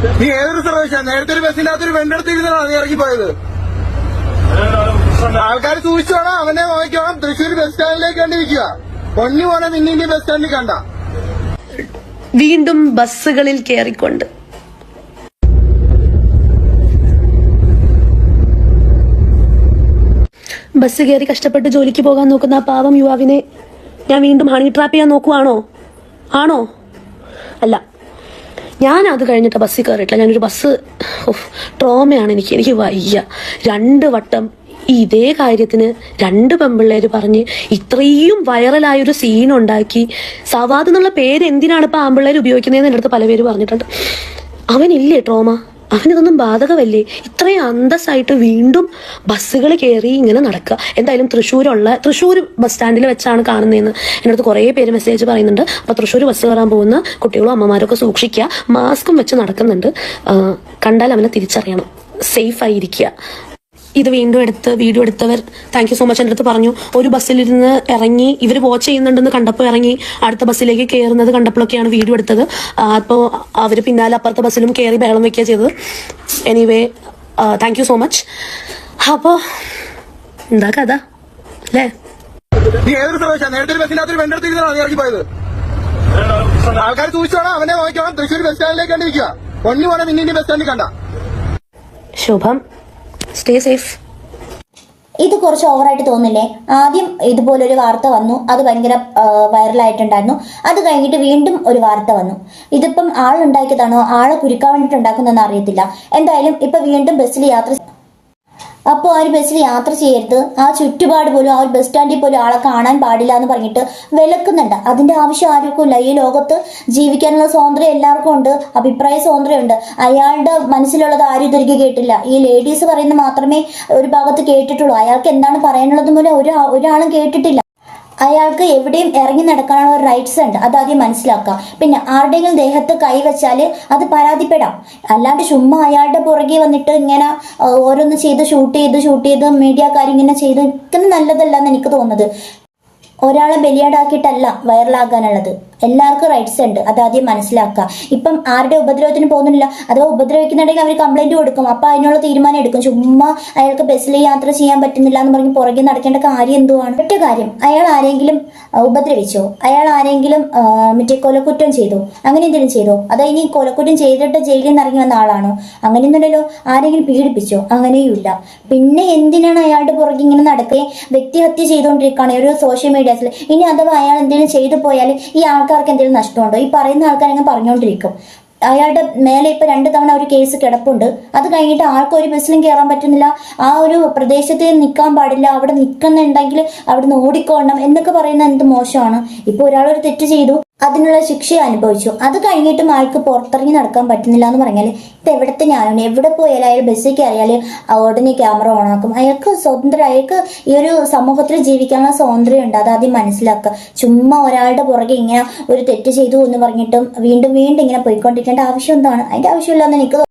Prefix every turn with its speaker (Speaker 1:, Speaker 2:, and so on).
Speaker 1: നീ ഏതൊരു സർവീസാ? നേരത്തെ ഒരു ബസ്സിനകത്തൊരു വെണ്ടെടുത്തിരുന്നതാണ് നീ ഇറങ്ങിപ്പോയത്. ആൾക്കാർ സൂക്ഷിച്ചു വേണം, അവനെ നോക്കണം. തൃശ്ശൂർ ബസ് സ്റ്റാൻഡിലേക്ക് കണ്ടിരിക്കുക. പൊന്നു പോലെ നിന്നെ ബസ് സ്റ്റാൻഡിൽ കണ്ട.
Speaker 2: വീണ്ടും ബസ്സുകളിൽ കയറിക്കൊണ്ട് ബസ് കയറി കഷ്ടപ്പെട്ട് ജോലിക്ക് പോകാൻ നോക്കുന്ന ആ പാവം യുവാവിനെ ഞാൻ വീണ്ടും ഹണി ട്രാപ്പ് ചെയ്യാൻ നോക്കുവാണോ? ആണോ? അല്ല, ഞാൻ അത് കഴിഞ്ഞിട്ട് ബസ്സിൽ കയറിയിട്ടില്ല. ഞാനൊരു ബസ് ട്രോമയാണ് എനിക്ക് വയ്യ. 2 വട്ടം ഇതേ കാര്യത്തിന് 2 പെമ്പിള്ളേര് പറഞ്ഞ് ഇത്രയും വൈറലായൊരു സീനുണ്ടാക്കി. സവാദ് എന്നുള്ള പേര് എന്തിനാണ് ഇപ്പൊ ആമ്പിള്ളേർ ഉപയോഗിക്കുന്നതെന്ന് എൻ്റെ അടുത്ത് പല പേര് പറഞ്ഞിട്ടുണ്ട്. അവനില്ലേ ട്രോമ? അവനിതൊന്നും ബാധകമല്ലേ? ഇത്രയും അന്തസ്സായിട്ട് വീണ്ടും ബസ്സുകൾ കയറി ഇങ്ങനെ നടക്കുക. എന്തായാലും തൃശ്ശൂർ ബസ് സ്റ്റാൻഡിൽ വെച്ചാണ് കാണുന്നതെന്ന് എൻ്റെ അടുത്ത് കുറേ പേര് മെസ്സേജ് പറയുന്നുണ്ട്. അപ്പോൾ തൃശ്ശൂർ ബസ് കയറാൻ പോകുന്ന കുട്ടികളും അമ്മമാരൊക്കെ സൂക്ഷിക്കുക. മാസ്കും വെച്ച് നടക്കുന്നുണ്ട്. കണ്ടാൽ അവനെ തിരിച്ചറിയണം. സേഫ് ആയിരിക്കുക. ഇത് വീണ്ടും വീഡിയോ എടുത്തവർ താങ്ക് യു സോ മച്ച്. എൻ്റെ അടുത്ത് പറഞ്ഞു, ഒരു ബസ്സിലിരുന്ന് ഇറങ്ങി ഇവർ വാച്ച് ചെയ്യുന്നുണ്ടെന്ന് കണ്ടപ്പോൾ ഇറങ്ങി അടുത്ത ബസ്സിലേക്ക് കയറുന്നത് കണ്ടപ്പോഴൊക്കെയാണ് വീഡിയോ എടുത്തത്. അപ്പോൾ അവർ പിന്നാലെ അപ്പുറത്തെ ബസ്സിലും കയറി ബഹളം വെക്കുക ചെയ്തത്. Anyway thank you so much. അപ്പോൾ എന്താ കഥ അല്ലേ?
Speaker 1: നീ ഏതൊരു സർവീസാ? നേരത്തെ ഒരു ബസ്സിനകത്തൊരു വെണ്ടെടുത്തിരുന്നതാണ് നീ ഇറങ്ങിപ്പോയത്. ആൾക്കാർ സൂക്ഷിച്ചു വേണം, അവനെ നോക്കണം. തൃശ്ശൂർ ബസ് സ്റ്റാൻഡിലേക്ക് കണ്ടിരിക്കുക. പൊന്നു പോലെ നിന്നെ ബസ് സ്റ്റാൻഡിൽ കണ്ട.
Speaker 2: ശുഭം. Stay safe.
Speaker 3: ഇത് കുറച്ച് ഓവറായിട്ട് തോന്നില്ലേ? ആദ്യം ഇതുപോലൊരു വാർത്ത വന്നു, അത് ഭയങ്കര വൈറലായിട്ടുണ്ടായിരുന്നു. അത് കഴിഞ്ഞിട്ട് വീണ്ടും ഒരു വാർത്ത വന്നു. ഇതിപ്പം ആളുണ്ടാക്കിയതാണോ ആളെ കുരുക്കാൻ വേണ്ടിയിട്ട് ഉണ്ടാക്കുന്നതെന്ന് അറിയത്തില്ല. എന്തായാലും ഇപ്പൊ വീണ്ടും ബസ്സിൽ യാത്ര. അപ്പോൾ ആ ഒരു ബസ്സിൽ യാത്ര ചെയ്യരുത്, ആ ചുറ്റുപാട് പോലും ആ ഒരു ബസ് സ്റ്റാൻഡിൽ പോലും ആളെ കാണാൻ പാടില്ല എന്ന് പറഞ്ഞിട്ട് വിലക്കുന്നുണ്ട്. അതിന്റെ ആവശ്യം ആർക്കും ഇല്ല. ഈ ലോകത്ത് ജീവിക്കാനുള്ള സ്വാതന്ത്ര്യം എല്ലാവർക്കും ഉണ്ട്, അഭിപ്രായ സ്വാതന്ത്ര്യമുണ്ട്. അയാളുടെ മനസ്സിലുള്ളത് ആരും ഇതുവരെയ്ക്ക് കേട്ടില്ല. ഈ ലേഡീസ് പറയുന്നത് മാത്രമേ ഒരു ഭാഗത്ത് കേട്ടിട്ടുള്ളൂ. അയാൾക്ക് എന്താണ് പറയാനുള്ളത് പോലും ഒരാളും കേട്ടിട്ടില്ല. അയാൾക്ക് എവിടെയും ഇറങ്ങി നടക്കാനുള്ള ഒരു റൈറ്റ്സ് ഉണ്ട്, അത് ആദ്യം മനസ്സിലാക്കുക. പിന്നെ ആരുടെയെങ്കിലും ദേഹത്ത് കൈവച്ചാൽ അത് പരാതിപ്പെടാം. അല്ലാണ്ട് ചുമ്മാ അയാളുടെ പുറകെ വന്നിട്ട് ഇങ്ങനെ ഓരോന്ന് ഷൂട്ട് ചെയ്ത് മീഡിയക്കാരിങ്ങനെ ചെയ്ത് നല്ലതല്ല എന്ന് എനിക്ക് തോന്നുന്നത്. ഒരാളെ ബലിയാടാക്കിയിട്ടല്ല വൈറലാകാനുള്ളത്. എല്ലാവർക്കും റൈറ്റ്സ് ഉണ്ട്, അതാദ്യം മനസ്സിലാക്കുക. ഇപ്പം ആരുടെ ഉപദ്രവത്തിന് പോകുന്നില്ല. അഥവാ ഉപദ്രവിക്കുന്നുണ്ടെങ്കിൽ അവർ കംപ്ലൈന്റ് കൊടുക്കും. അപ്പൊ അതിനുള്ള തീരുമാനം എടുക്കും. ചുമ്മാ അയാൾക്ക് ബസ്സിൽ യാത്ര ചെയ്യാൻ പറ്റുന്നില്ല എന്ന് പറഞ്ഞ് പുറകെ നടക്കേണ്ട കാര്യം എന്തുവാണ്? ഒറ്റ കാര്യം, അയാൾ ആരെങ്കിലും ഉപദ്രവിച്ചോ? അയാൾ ആരെങ്കിലും മറ്റേ കൊലക്കുറ്റം ചെയ്തോ? അങ്ങനെ എന്തെങ്കിലും ചെയ്തോ? അതാ ഇനി കൊലക്കുറ്റം ചെയ്തിട്ട് ജയിലിൽ നിന്ന് ഇറങ്ങി വന്ന ആളാണോ? അങ്ങനെയൊന്നുമല്ലല്ലോ. ആരെങ്കിലും പീഡിപ്പിച്ചോ? അങ്ങനെയുമില്ല. പിന്നെ എന്തിനാണ് അയാളുടെ പുറകെ ഇങ്ങനെ നടക്കുകയും വ്യക്തിഹത്യ ചെയ്തുകൊണ്ടിരിക്കുകയാണ് ഒരു സോഷ്യൽ മീഡിയാസിൽ. ഇനി അഥവാ അയാൾ എന്തെങ്കിലും ചെയ്തു പോയാൽ ഈ ആൾക്കാർക്ക് എന്തെങ്കിലും നഷ്ടമുണ്ടോ? ഈ പറയുന്ന ആൾക്കാർ അങ്ങനെ പറഞ്ഞുകൊണ്ടിരിക്കും. അയാളുടെ മേലെ ഇപ്പൊ 2 തവണ ഒരു കേസ് കിടപ്പുണ്ട്. അത് കഴിഞ്ഞിട്ട് ആൾക്ക് ഒരു ബസ്സിലും കയറാൻ പറ്റുന്നില്ല. ആ ഒരു പ്രദേശത്ത് നിൽക്കാൻ പാടില്ല. അവിടെ നിൽക്കുന്നുണ്ടെങ്കിൽ അവിടെ നിന്ന് ഓടിക്കോണം എന്നൊക്കെ പറയുന്നത് എന്ത് മോശമാണ്. ഇപ്പൊ ഒരാളൊരു തെറ്റ് ചെയ്തു, അതിനുള്ള ശിക്ഷ അനുഭവിച്ചു. അത് കഴിഞ്ഞിട്ടും ആൾക്ക് പുറത്തിറങ്ങി നടക്കാൻ പറ്റുന്നില്ല എന്ന് പറഞ്ഞാൽ ഇത് എവിടത്തെ ഞാനാണ്? എവിടെ പോയാലും അയാൾ ബസ്സിൽ കയറിയാൽ ഉടനെ ക്യാമറ ഓണാക്കും. അയാൾക്ക് സ്വതന്ത്രം, അയാൾക്ക് ഈ ഒരു സമൂഹത്തിൽ ജീവിക്കാനുള്ള സ്വാതന്ത്ര്യം ഉണ്ട്, അതാദ്യം മനസ്സിലാക്കുക. ചുമ്മാ ഒരാളുടെ പുറകെ ഇങ്ങനെ ഒരു തെറ്റ് ചെയ്തു എന്ന് പറഞ്ഞിട്ടും വീണ്ടും ഇങ്ങനെ പോയിക്കൊണ്ടിരിക്കേണ്ട ആവശ്യം എന്താണ്? അതിന്റെ ആവശ്യമില്ലെന്ന് എനിക്ക്